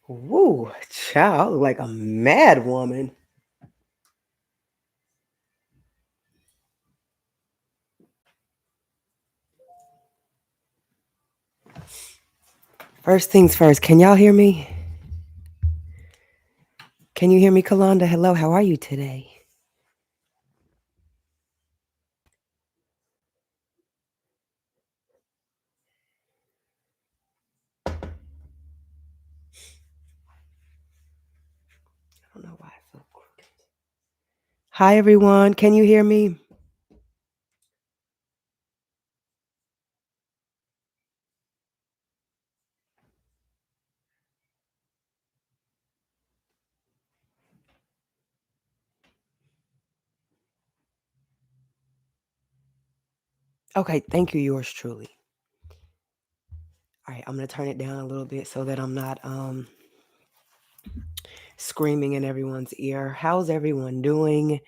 Woo, child, I look like a mad woman. First things first, can y'all hear me? Can you hear me, Kalonda? Hello, how are you today? I don't know why I feel crooked. Hi, everyone. Can you hear me? Okay, thank you, yours truly. All right, I'm gonna turn it down a little bit so that I'm not screaming in everyone's ear. How's everyone doing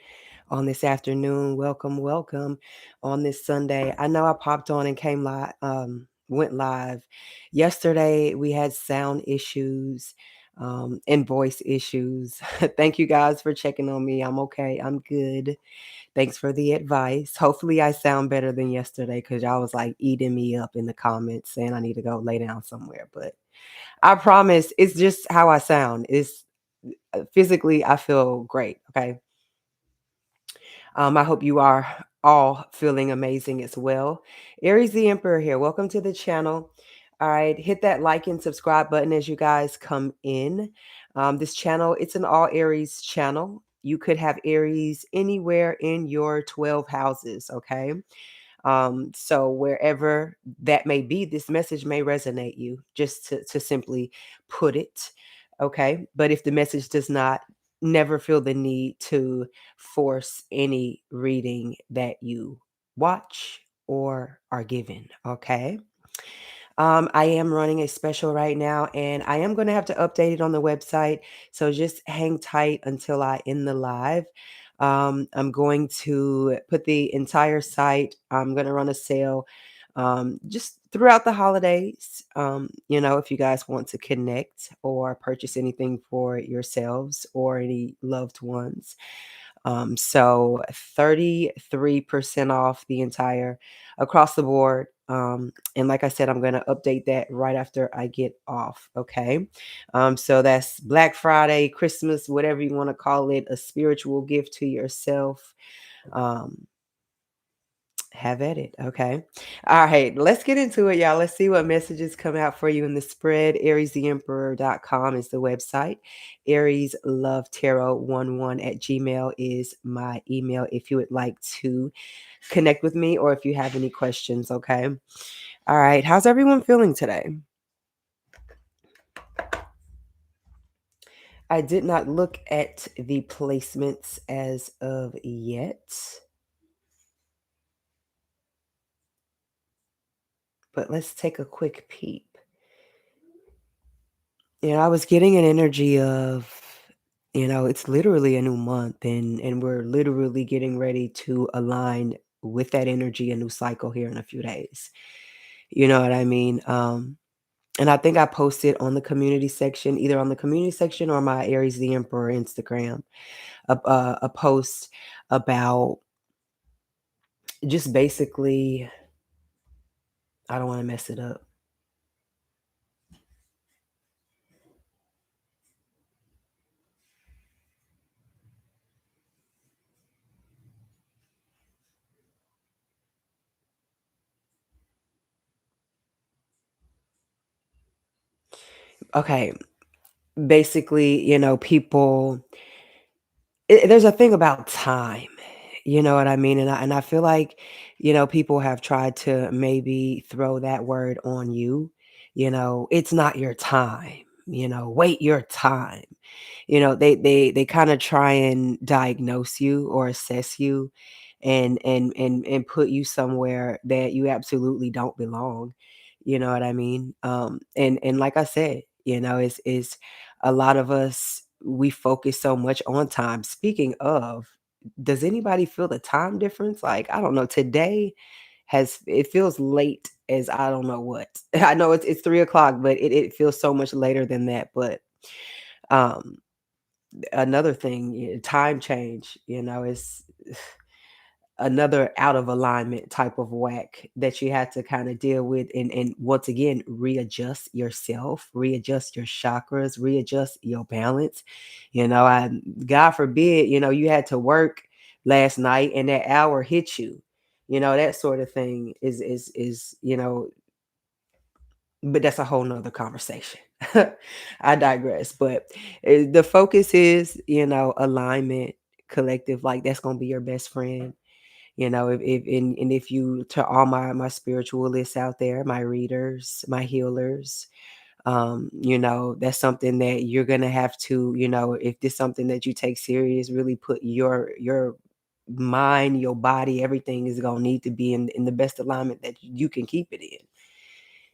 on this afternoon? Welcome, welcome on this Sunday. I know I popped on and came live, went live yesterday. We had sound issues, and voice issues. Thank you guys for checking on me. I'm okay. I'm good. Thanks for the advice. Hopefully, I sound better than yesterday because y'all was like eating me up in the comments saying I need to go lay down somewhere. But I promise it's just how I sound. It's physically, I feel great. Okay. I hope you are all feeling amazing as well. Aries the Emperor here. Welcome to the channel. All right, hit that like and subscribe button as you guys come in. This channel, it's an all Aries channel. You could have Aries anywhere in your 12 houses, okay? So wherever that may be, this message may resonate you, just to simply put it. Okay. But if the message does not, never feel the need to force any reading that you watch or are given. Okay. I am running a special right now and I am going to have to update it on the website. So just hang tight until I end the live. I'm going to put the entire site, I'm going to run a sale just throughout the holidays. If you guys want to connect or purchase anything for yourselves or any loved ones. So 33% off the entire across the board. And like I said, I'm going to update that right after I get off. Okay. So that's Black Friday, Christmas, whatever you want to call it, a spiritual gift to yourself. Um, have at it. Okay. All right. Let's get into it, y'all. Let's see what messages come out for you in the spread. AriesTheEmperor.com is the website. Aries Love Tarot 11 at Gmail is my email if you would like to connect with me or if you have any questions. Okay. All right. How's everyone feeling today? I did not look at the placements as of yet, but let's take a quick peep. I was getting an energy of, it's literally a new month and we're literally getting ready to align with that energy, a new cycle here in a few days. You know what I mean? And I think I posted on the community section, either on the community section or my Aries the Emperor Instagram, a post about just basically, I don't want to mess it up. Okay. Basically, people there's a thing about time, you know what I mean? And I feel like, people have tried to maybe throw that word on you, it's not your time, wait your time. They kind of try and diagnose you or assess you and put you somewhere that you absolutely don't belong. You know what I mean? And like I said, it's a lot of us, we focus so much on time. Speaking of, does anybody feel the time difference? Like, I don't know, today it feels late as I don't know what. I know it's 3 o'clock, but it feels so much later than that. But Um, Another thing, time change, is another out of alignment type of whack that you had to kind of deal with, and once again readjust yourself, readjust your chakras, readjust your balance. I God forbid, you had to work last night and that hour hit you. That sort of thing is but that's a whole nother conversation. I digress. But the focus is, alignment, collective, like that's gonna be your best friend. If and if you, to all my spiritualists out there, my readers, my healers, that's something that you're gonna have to, if this something that you take serious, really put your mind, your body, everything is gonna need to be in the best alignment that you can keep it in.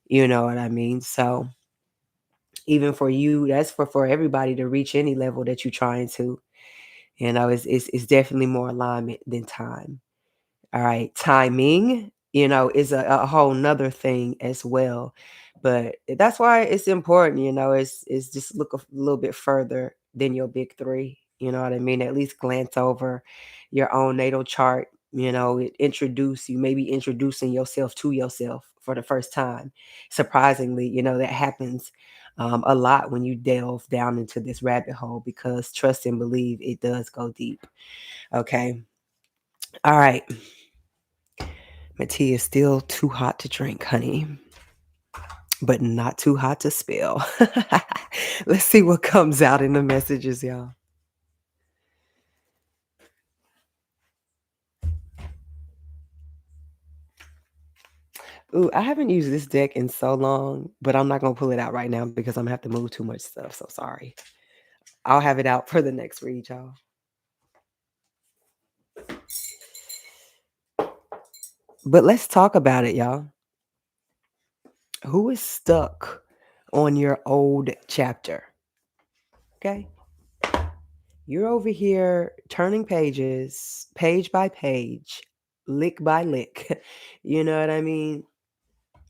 You know what I mean? So even for you, that's for everybody to reach any level that you're trying to, it's definitely more alignment than time. All right, timing, is a whole nother thing as well. But that's why it's important, it's just look a little bit further than your big three. You know what I mean? At least glance over your own natal chart. Introduce you, maybe introducing yourself to yourself for the first time. Surprisingly, that happens a lot when you delve down into this rabbit hole, because trust and believe, it does go deep. Okay. All right. My tea is still too hot to drink, honey, but not too hot to spill. Let's see what comes out in the messages, y'all. Ooh, I haven't used this deck in so long, but I'm not gonna pull it out right now because I'm gonna have to move too much stuff. So sorry. I'll have it out for the next read, y'all. But let's talk about it, y'all. Who is stuck on your old chapter? Okay. You're over here turning pages, page by page, lick by lick. You know what I mean?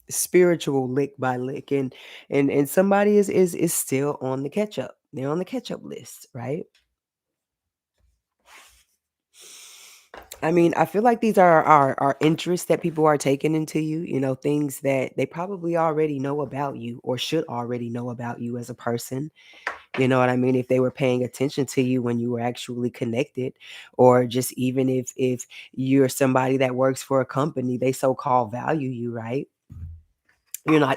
Spiritual lick by lick. And somebody is still on the catch up. They're on the catch up list, right? I mean, I feel like these are interests that people are taking into you, things that they probably already know about you or should already know about you as a person. You know what I mean? If they were paying attention to you when you were actually connected, or just even if you're somebody that works for a company, they so-called value you, right?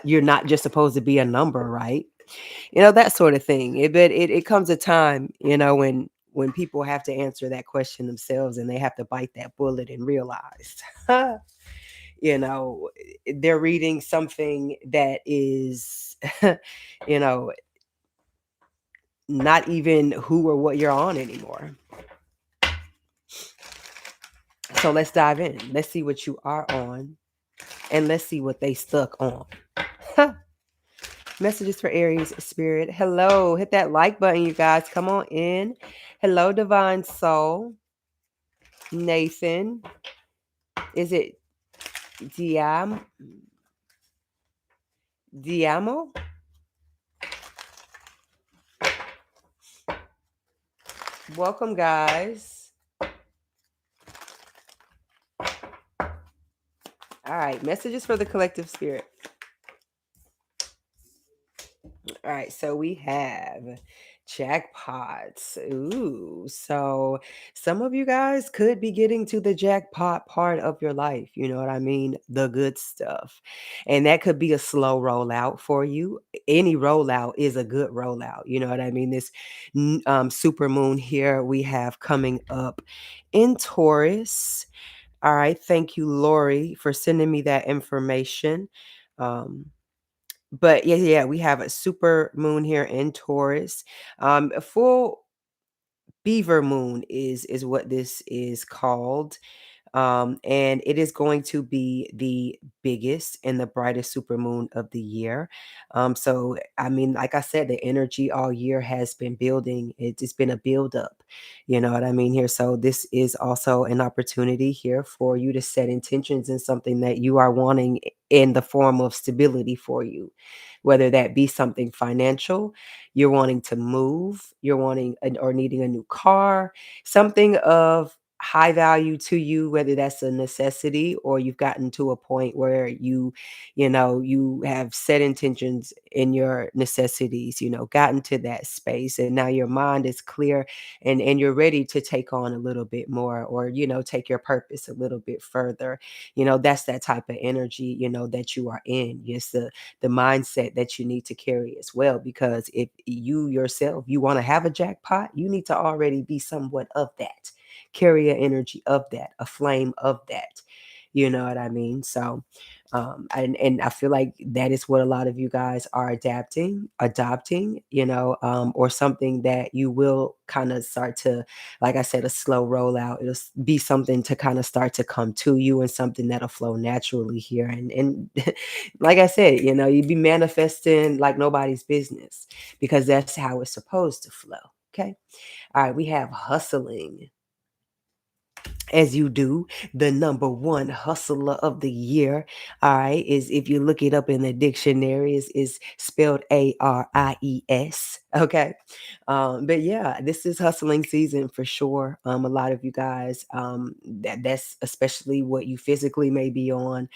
You're not just supposed to be a number, right? That sort of thing. But it comes a time, when people have to answer that question themselves, and they have to bite that bullet and realize, you know, they're reading something that is, you know, not even who or what you're on anymore. So let's dive in. Let's see what you are on, and let's see what they stuck on. Messages for Aries spirit. Hello. Hit that like button, you guys. Come on in. Hello, Divine Soul. Nathan. Is it Diamo? Welcome, guys. All right. Messages for the collective spirit. All right, so we have jackpots. Ooh, so some of you guys could be getting to the jackpot part of your life. You know what I mean? The good stuff. And that could be a slow rollout for you. Any rollout is a good rollout. You know what I mean? This super moon here we have coming up in Taurus. All right, thank you, Lori, for sending me that information. But yeah, we have a super moon here in Taurus. A full beaver moon is what this is called. And it is going to be the biggest and the brightest supermoon of the year. So, I mean, like I said, the energy all year has been building. It's been a build up. You know what I mean here? So, this is also an opportunity here for you to set intentions in something that you are wanting in the form of stability for you, whether that be something financial, you're wanting to move, you're wanting or needing a new car, something of high value to you, whether that's a necessity or you've gotten to a point where you have set intentions in your necessities, gotten to that space, and now your mind is clear, and you're ready to take on a little bit more, or take your purpose a little bit further. That's that type of energy, that you are in. It's the mindset that you need to carry as well, because if you yourself you want to have a jackpot, you need to already be somewhat of that, carry an energy of that, a flame of that. You know what I mean? So, and I feel like that is what a lot of you guys are adopting, or something that you will kind of start to, like I said, a slow rollout. It'll be something to kind of start to come to you, and something that'll flow naturally here. And like I said, you'd be manifesting like nobody's business, because that's how it's supposed to flow. Okay. All right. We have hustling, as you do, the number one hustler of the year. All right, is, if you look it up in the dictionary, is spelled Aries. Okay. But yeah, this is hustling season for sure. A lot of you guys, that's especially what you physically may be on.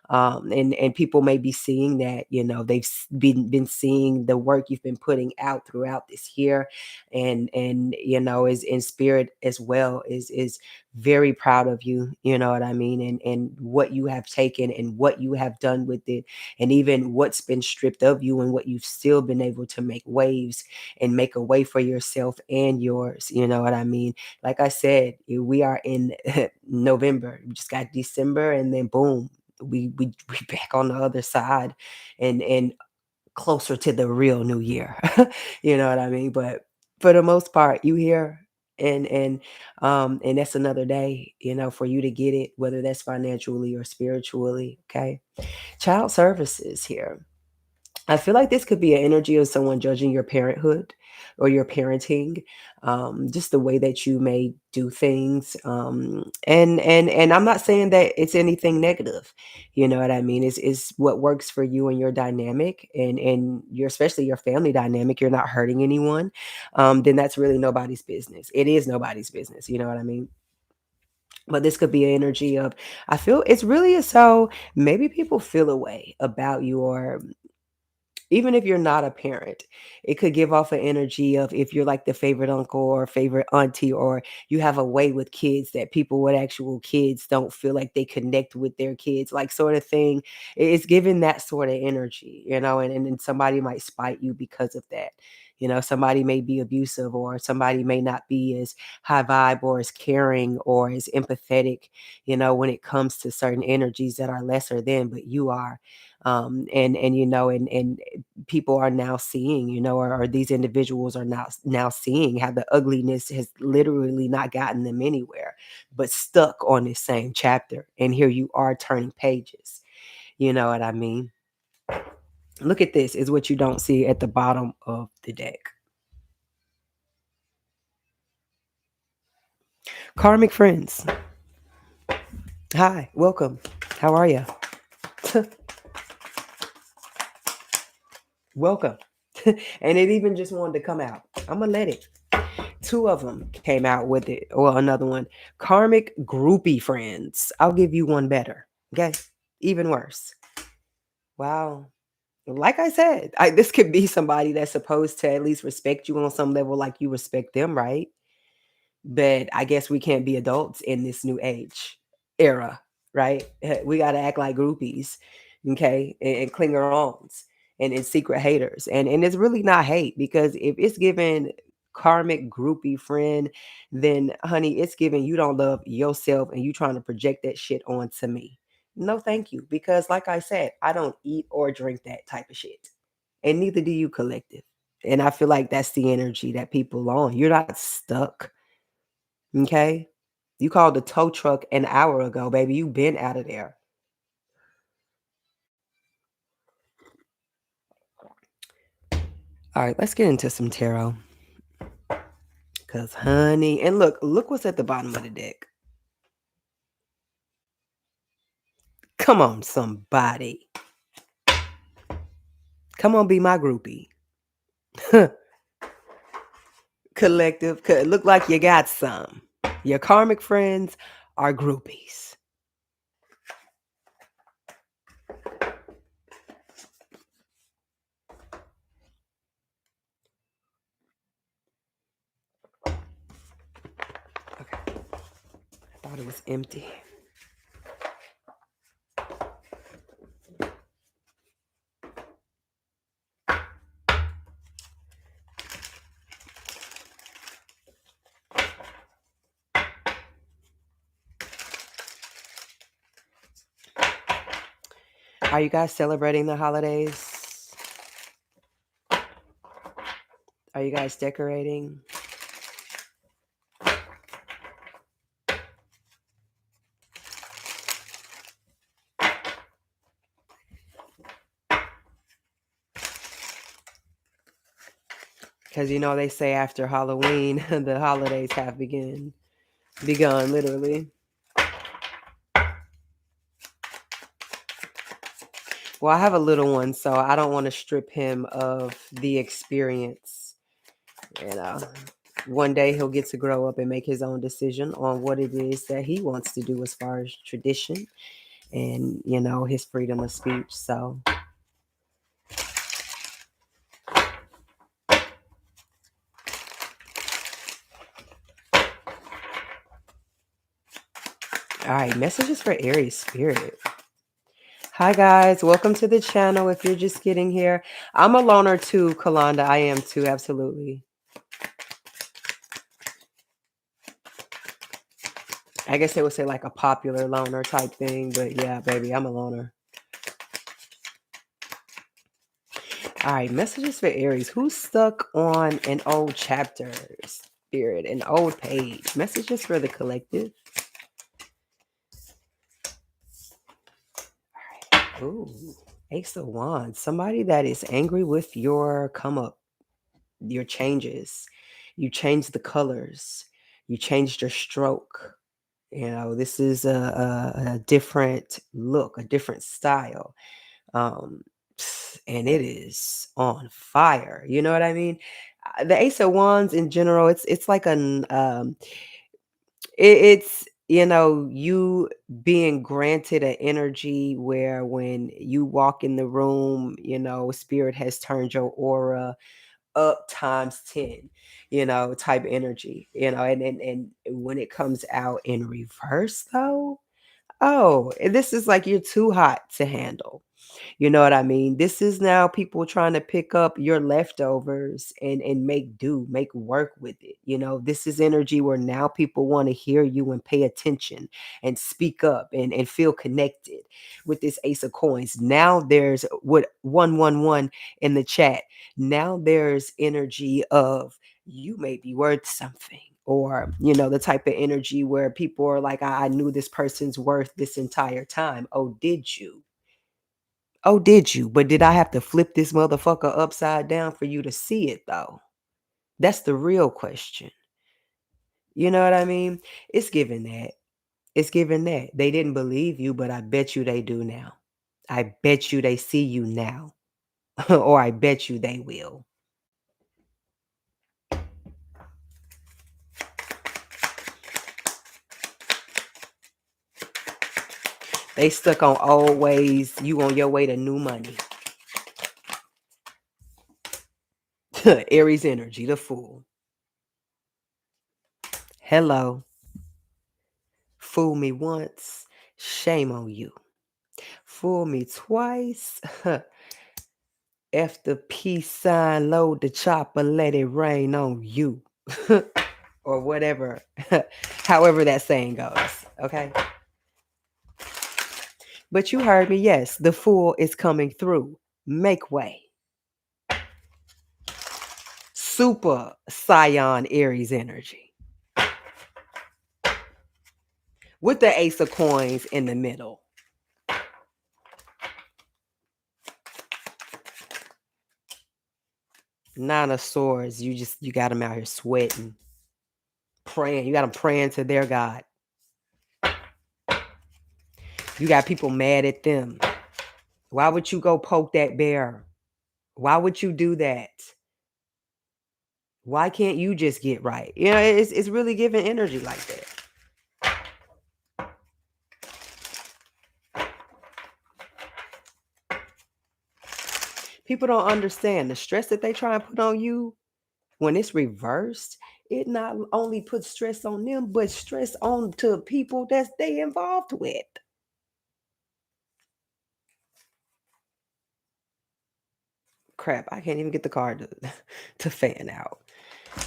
And people may be seeing that, they've been seeing the work you've been putting out throughout this year, and is in spirit as well, is very proud of you. You know what I mean? And what you have taken and what you have done with it, and even what's been stripped of you, and what you've still been able to make waves and make a way for yourself and yours. You know what I mean? Like I said, we are in November. We just got December, and then boom, we back on the other side, and closer to the real new year. You know what I mean? But for the most part, you here, and that's another day, for you to get it, whether that's financially or spiritually. Okay. Child services here. I feel like this could be an energy of someone judging your parenthood or your parenting, just the way that you may do things. And I'm not saying that it's anything negative. You know what I mean? It's what works for you and your dynamic, and your, especially your family dynamic. You're not hurting anyone. Then that's really nobody's business. It is nobody's business. You know what I mean? But this could be an energy of, I feel it's really so maybe people feel a way about you, or even if you're not a parent, it could give off an energy of, if you're like the favorite uncle or favorite auntie, or you have a way with kids that people with actual kids don't feel like they connect with their kids, like, sort of thing. It's giving that sort of energy, and then somebody might spite you because of that. Somebody may be abusive, or somebody may not be as high vibe or as caring or as empathetic, when it comes to certain energies that are lesser than, but you are. And people are now seeing, or these individuals are now seeing how the ugliness has literally not gotten them anywhere, but stuck on this same chapter. And here you are turning pages. You know what I mean? Look at this, is what you don't see at the bottom of the deck. Karmic friends. Hi, welcome. How are you? Welcome. And it even just wanted to come out. I'm going to let it. Two of them came out with it. Well, another one. Karmic groupie friends. I'll give you one better. Okay. Even worse. Wow. Like I said, this could be somebody that's supposed to at least respect you on some level, like you respect them, right? But I guess we can't be adults in this new age era, right? We got to act like groupies, okay, and clinger-ons, and secret haters. And it's really not hate, because if it's given karmic groupie friend, then honey, it's given you don't love yourself, and you trying to project that shit onto me. No, thank you. Because like I said, I don't eat or drink that type of shit. And neither do you, collective. And I feel like that's the energy that people on. You're not stuck. Okay. You called the tow truck an hour ago, baby. You been out of there. All right, let's get into some tarot. Cause honey, and look what's at the bottom of the deck. Come on, somebody. Come on, be my groupie. Collective. Look like you got some. Your karmic friends are groupies. Okay. I thought it was empty. Are you guys celebrating the holidays? Are you guys decorating? Because you know they say after Halloween, the holidays have begun, literally. Well, I have a little one, so I don't want to strip him of the experience. You know, one day he'll get to grow up and make his own decision on what it is that he wants to do as far as tradition and, you know, his freedom of speech. So, all right, messages for Aries spirit. Hi guys, welcome to the channel. If you're just getting here, I'm a loner too, Kalanda. I am too, absolutely. I guess they would say like a popular loner type thing, but yeah, baby, I'm a loner. All right, messages for Aries. Who's stuck on an old chapter, spirit, an old page? Messages for the collective. All right. Ooh, Ace of Wands. Somebody that is angry with your come up, your changes. You changed the colors. You changed your stroke. You know, this is a different look, a different style. Um, and it is on fire. You know what I mean? The Ace of Wands in general, it's like an it's you know you being granted an energy where when you walk in the room, you know, spirit has turned your aura up times 10, you know, type energy, you know, and when it comes out in reverse though, oh, this is like you're too hot to handle. You know what I mean? This is now people trying to pick up your leftovers and make do, make work with it. You know, this is energy where now people want to hear you and pay attention and speak up and feel connected with this Ace of Coins. Now there's what 111 in the chat. Now there's energy of you may be worth something. Or, you know, the type of energy where people are like, I knew this person's worth this entire time. Oh, did you? Oh, did you? But did I have to flip this motherfucker upside down for you to see it though? That's the real question. You know what I mean? It's given that. It's given that. They didn't believe you, but I bet you they do now. I bet you they see you now. Or I bet you they will. They stuck on old ways. You on your way to new money. Aries energy, the fool. Hello. Fool me once. Shame on you. Fool me twice. F the peace sign, load the chopper, let it rain on you. Or whatever, however that saying goes. Okay. But you heard me. Yes, the fool is coming through. Make way. Super Scion Aries energy. with the Ace of Coins in the middle. Nine of Swords. You got them out here sweating, praying. You got them praying to their God. You got people mad at them. Why would you go poke that bear? Why would you do that? Why can't you just get right? You know, it's really giving energy like that. People don't understand the stress that they try and put on you. When it's reversed, it not only puts stress on them, but stress on to people that they involved with. Crap, I can't even get the card to fan out.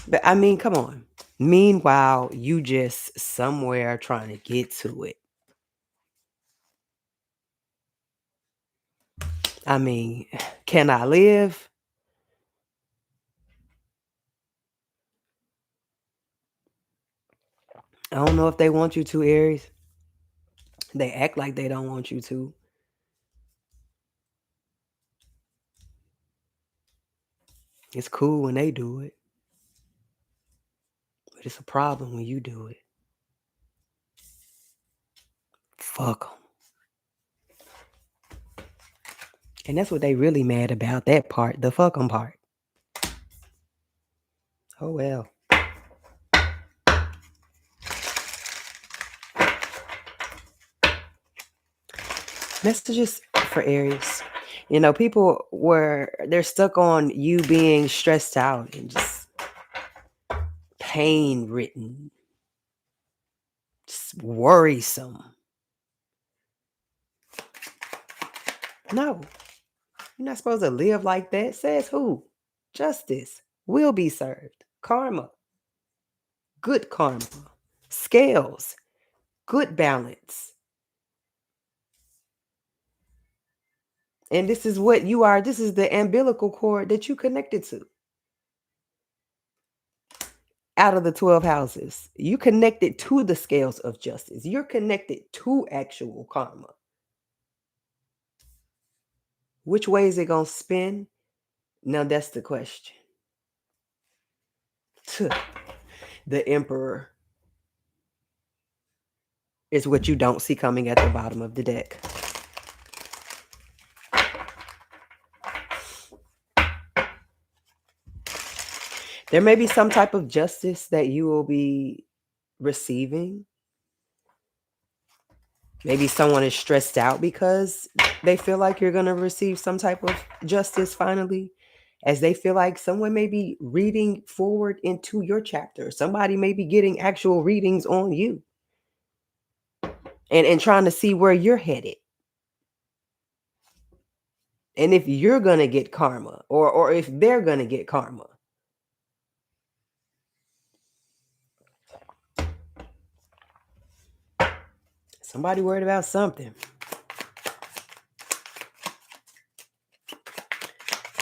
But I mean, come on. Meanwhile, you just somewhere trying to get to it. I mean, can I live? I don't know if they want you to, Aries. They act like they don't want you to. It's cool when they do it, but it's a problem when you do it. Fuck them. And that's what they really mad about, that part, the fuck them part. Oh, well. Messages for Aries. You know, people they're stuck on you being stressed out and just pain ridden, just worrisome. No, you're not supposed to live like that. Says who? Justice will be served. Karma, good karma. Scales, good balance. And this is what you are. This is the umbilical cord that you connected to. Out of the 12 houses, you connected to the scales of justice. You're connected to actual karma. Which way is it going to spin? Now that's the question. The Emperor is what you don't see coming at the bottom of the deck. There may be some type of justice that you will be receiving. Maybe someone is stressed out because they feel like you're going to receive some type of justice finally, as they feel like someone may be reading forward into your chapter. Somebody may be getting actual readings on you and trying to see where you're headed. And if you're going to get karma or if they're going to get karma. Somebody worried about something.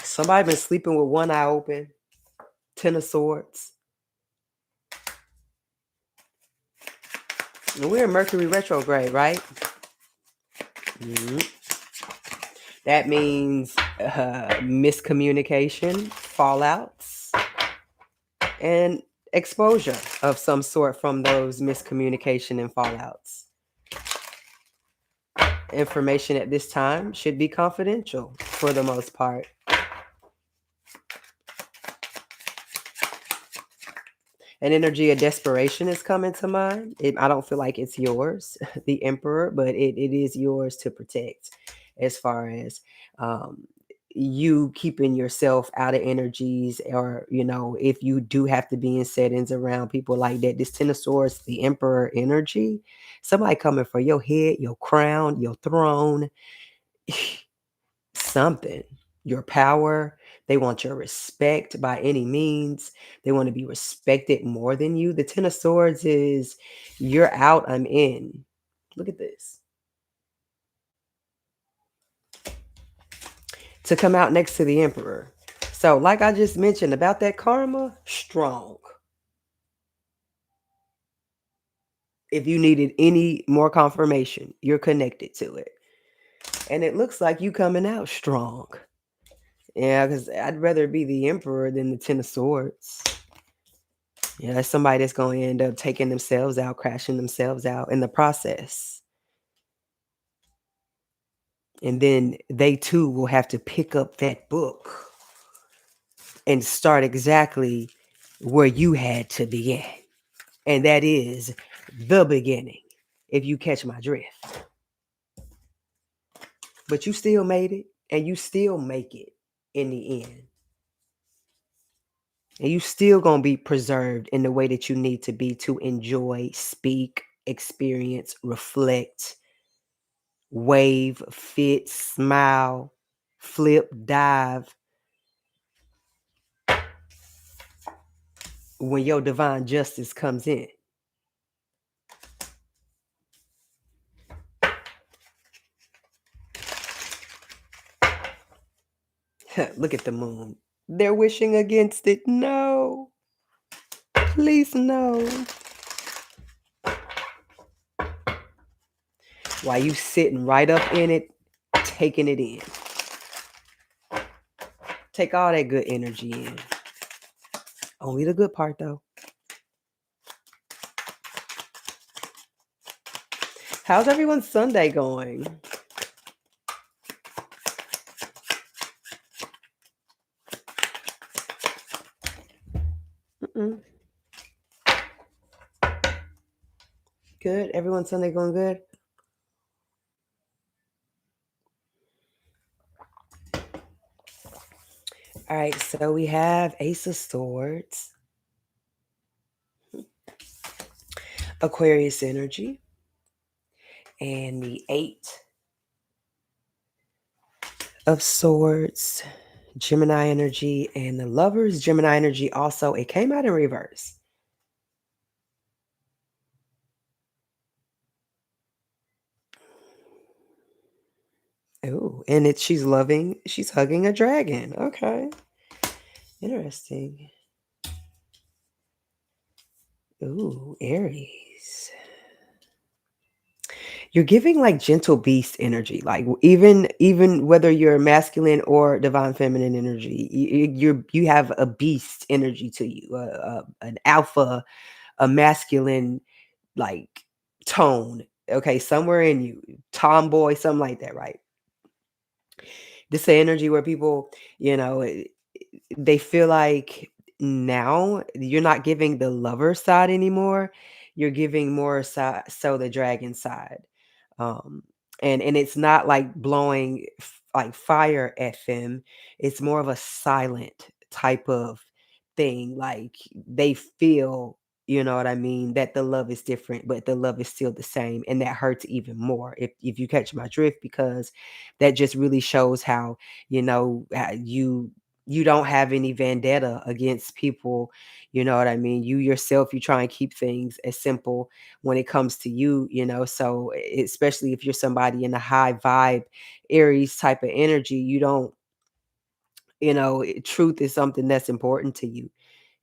Somebody been sleeping with one eye open. 10 of Swords. And we're in Mercury retrograde, right? Mm-hmm. That means miscommunication, fallouts, and exposure of some sort from those miscommunication and fallouts. Information at this time should be confidential for the most part. An energy of desperation is coming to mind. I don't feel like it's yours, the Emperor, but it is yours to protect, as far as you keeping yourself out of energies, or, you know, if you do have to be in settings around people like that. This Ten of Swords, the Emperor energy, somebody coming for your head, your crown, your throne, something, your power. They want your respect by any means. They want to be respected more than you. The Ten of Swords is you're out, I'm in. Look at this. To come out next to the Emperor. So like I just mentioned about that karma, strong. If you needed any more confirmation, you're connected to it. And it looks like you coming out strong. Yeah, because I'd rather be the emperor than the Ten of Swords. Yeah, that's somebody that's going to end up taking themselves out, crashing themselves out in the process. And then they too will have to pick up that book and start exactly where you had to begin. And that is the beginning, if you catch my drift. But you still made it, and you still make it in the end. And you still gonna be preserved in the way that you need to be to enjoy, speak, experience, reflect, wave, fit, smile, flip, dive when your divine justice comes in. Look at the moon. They're wishing against it. No. Please no. While you sitting right up in it, taking it in. Take all that good energy in. Only the good part though. How's everyone's Sunday going? Mm-mm. Good. Everyone's Sunday going good? All right, so we have Ace of Swords, Aquarius energy, and the Eight of Swords, Gemini energy, and the Lovers, Gemini energy also. It came out in reverse. Oh, and she's hugging a dragon. Okay. Interesting. Ooh, Aries. You're giving like gentle beast energy, like even whether you're masculine or divine feminine energy, you have a beast energy to you, an alpha, a masculine like tone. Okay, somewhere in you, tomboy, something like that, right? This energy where people, you know, they feel like now you're not giving the lover side anymore. You're giving more so the dragon side. Um, and it's not like blowing like fire at them. It's more of a silent type of thing. Like they feel, you know what I mean, that the love is different, but the love is still the same, and that hurts even more if you catch my drift, because that just really shows how, you know, you don't have any vendetta against people. You know what I mean? You yourself, you try and keep things as simple when it comes to you, you know. So especially if you're somebody in a high vibe Aries type of energy, you don't, you know, truth is something that's important to you.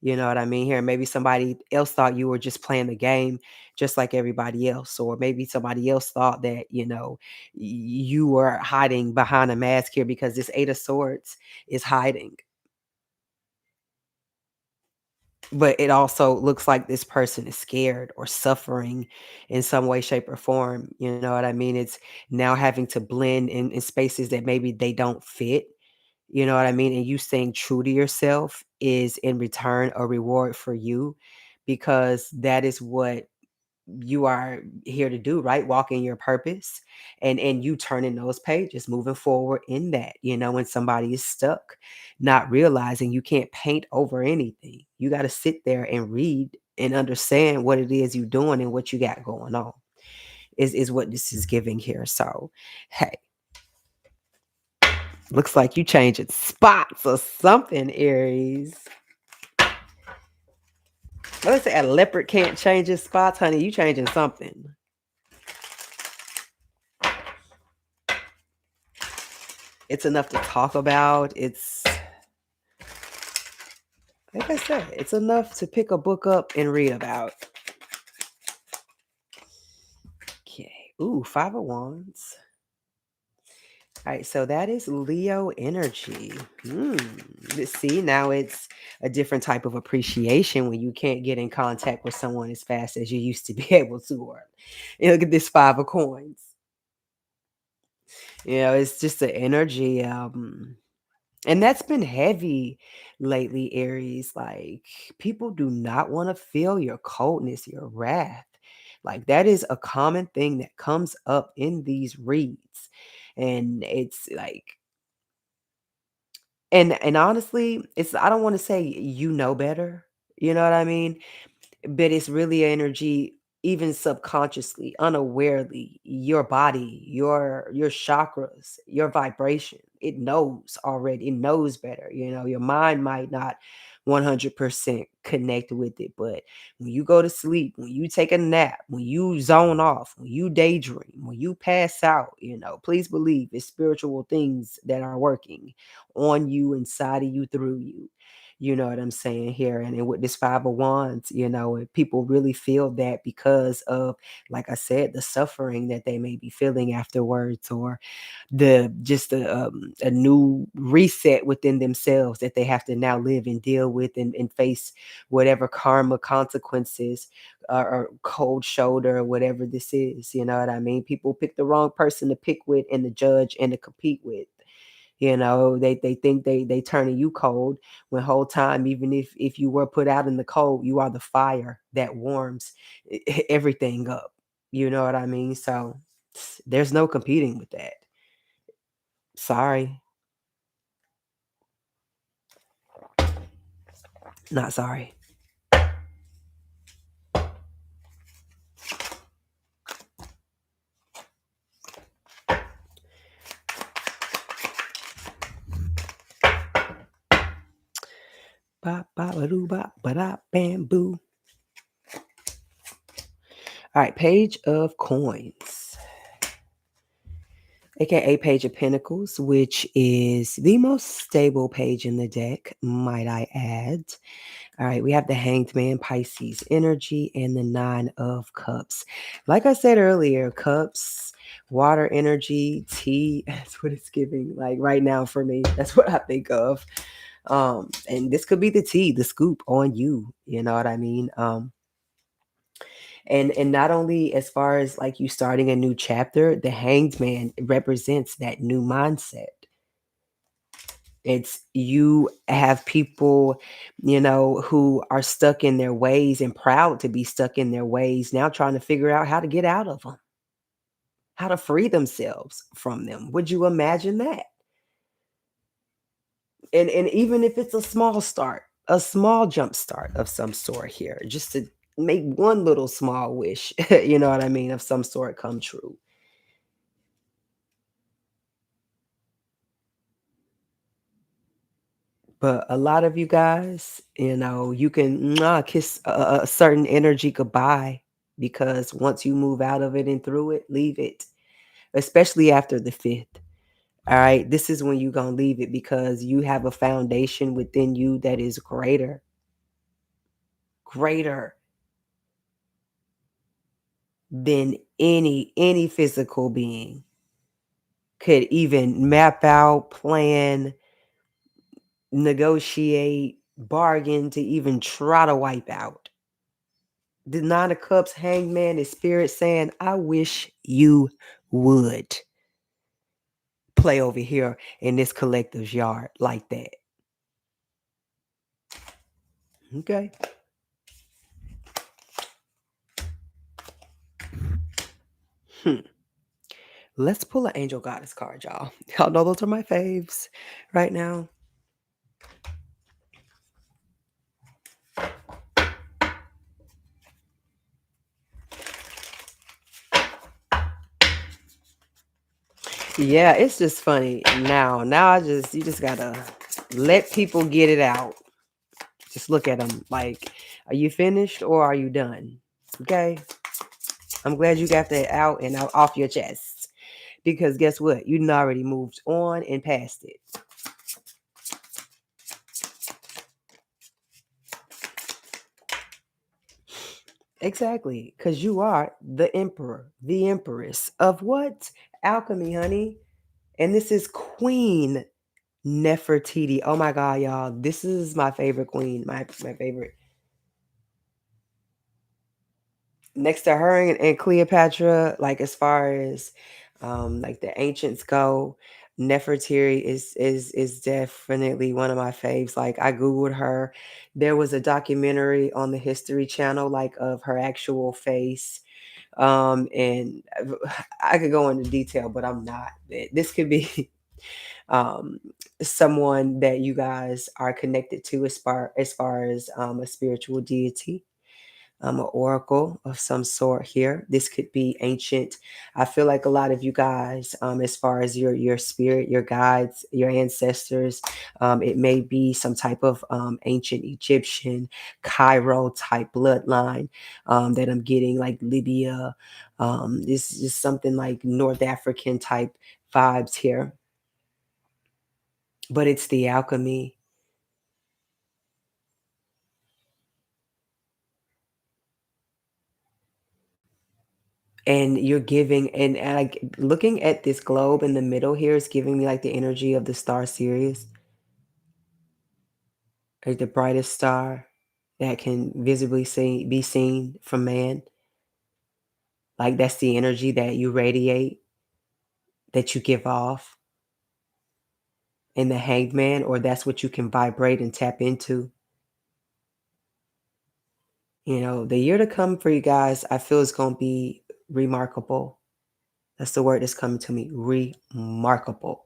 You know what I mean? Here, maybe somebody else thought you were just playing the game just like everybody else. Or maybe somebody else thought that, you know, you were hiding behind a mask here, because this Eight of Swords is hiding. But it also looks like this person is scared or suffering in some way, shape, or form. You know what I mean? It's now having to blend in spaces that maybe they don't fit. You know what I mean? And you staying true to yourself is in return a reward for you, because that is what you are here to do, right? Walk in your purpose, and you turning those pages, moving forward in that. You know, when somebody is stuck, not realizing you can't paint over anything. You got to sit there and read and understand what it is you're doing and what you got going on. Is what this is giving here. So, hey, looks like you changing spots or something, Aries. Let's say a leopard can't change his spots, honey. You changing something. It's enough to talk about. It's, like I said, it's enough to pick a book up and read about. Ooh, Five of Wands. All right, so that is Leo energy. Hmm. See, now it's a different type of appreciation when you can't get in contact with someone as fast as you used to be able to. Or, look at this Five of Coins. It's just the energy. And that's been heavy lately, Aries. Like, people do not want to feel your coldness, your wrath. Like, that is a common thing that comes up in these reads. And it's like, and honestly, it's I don't want to say you know better. You know what I mean? But it's really energy, even subconsciously, unawarely, your body, your chakras, your vibration, it knows already. It knows better. Your mind might not 100% connect with it, but when you go to sleep, when you take a nap, when you zone off, when you daydream, when you pass out, please believe it's spiritual things that are working on you, inside of you, through you. You know what I'm saying here? And with this Five of Wands, and people really feel that because of, like I said, the suffering that they may be feeling afterwards, or the just a new reset within themselves that they have to now live and deal with, and face whatever karma consequences, or cold shoulder, or whatever this is. You know what I mean? People pick the wrong person to pick with and to judge and to compete with. They think they turning you cold, when whole time, even if you were put out in the cold, you are the fire that warms everything up. You know what I mean? So there's no competing with that. Sorry. Not sorry. Ba ba ba doo ba ba da bamboo. All right, Page of Coins, aka Page of Pentacles, which is the most stable page in the deck, might I add. All right, we have the Hanged Man, Pisces energy, and the Nine of Cups. Like I said earlier, cups, water energy, tea, that's what it's giving. Like right now for me, that's what I think of. And this could be the tea, the scoop on you. You know what I mean? And not only as far as like you starting a new chapter, the Hanged Man represents that new mindset. It's you have people, who are stuck in their ways and proud to be stuck in their ways, now trying to figure out how to get out of them, how to free themselves from them. Would you imagine that? And even if it's a small start, a small jump start of some sort here, just to make one little small wish, you know what I mean, of some sort come true. But a lot of you guys, you can kiss a certain energy goodbye, because once you move out of it and through it, leave it, especially after the fifth. All right. This is when you're going to leave it, because you have a foundation within you that is greater than any physical being could even map out, plan, negotiate, bargain to even try to wipe out. The Nine of Cups, Hanged Man, is spirit saying, I wish you would play over here in this collective's yard like that. Okay. Hmm. Let's pull an Angel Goddess card, y'all. Y'all know those are my faves right now. Yeah, it's just funny now. You just gotta let people get it out. Just look at them like, are you finished or are you done? Okay. I'm glad you got that out and out off your chest, because guess what? You already moved on and past it. Exactly. Because you are the emperor, the empress of what? Alchemy, honey. And this is Queen Nefertiti. Oh my God, y'all. This is my favorite queen. My favorite. Next to her and Cleopatra, like as far as like the ancients go, Nefertiti is definitely one of my faves. Like I googled her. There was a documentary on the History Channel, like of her actual face. And I could go into detail, but I'm not. This could be um someone that you guys are connected to as far as a spiritual deity, an oracle of some sort here. This could be ancient. I feel like a lot of you guys, as far as your spirit, your guides, your ancestors, it may be some type of ancient Egyptian, Cairo type bloodline that I'm getting, like Libya. This is something like North African type vibes here, but it's the alchemy. And you're giving and like looking at this globe in the middle here is giving me like the energy of the star Sirius, like the brightest star that can visibly be seen from man. Like that's the energy that you radiate, that you give off in the hanged man, or that's what you can vibrate and tap into. You know, the year to come for you guys, I feel is going to be remarkable. That's the word that's coming to me. Remarkable.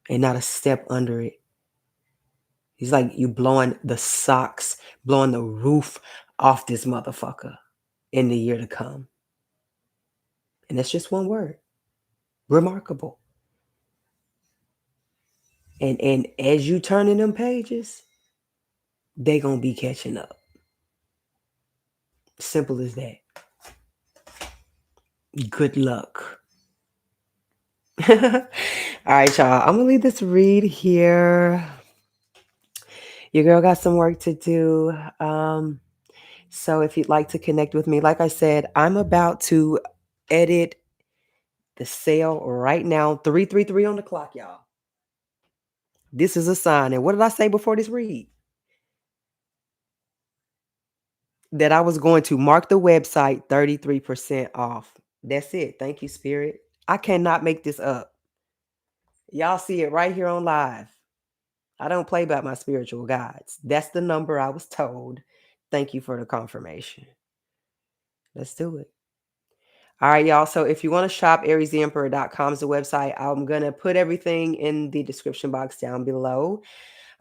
And not a step under it. He's like you blowing the socks, blowing the roof off this motherfucker in the year to come. And that's just one word. Remarkable. And as you turning them pages, they gonna be catching up. Simple as that. Good luck. All right, y'all. I'm gonna leave this read here. Your girl got some work to do. So if you'd like to connect with me, like I said, I'm about to edit the sale right now. 333 on the clock, y'all. This is a sign. And what did I say before this read? That I was going to mark the website 33% off. That's it. Thank you, Spirit. I cannot make this up. Y'all see it right here on live. I don't play about my spiritual guides. That's the number I was told. Thank you for the confirmation. Let's do it. All right, y'all. So if you want to shop, ariestheemperor.com is the website. I'm going to put everything in the description box down below.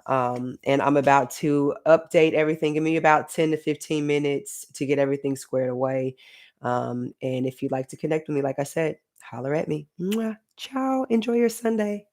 And I'm about to update everything. Give me about 10 to 15 minutes to get everything squared away. And if you'd like to connect with me, like I said, holler at me. Mwah. Ciao. Enjoy your Sunday.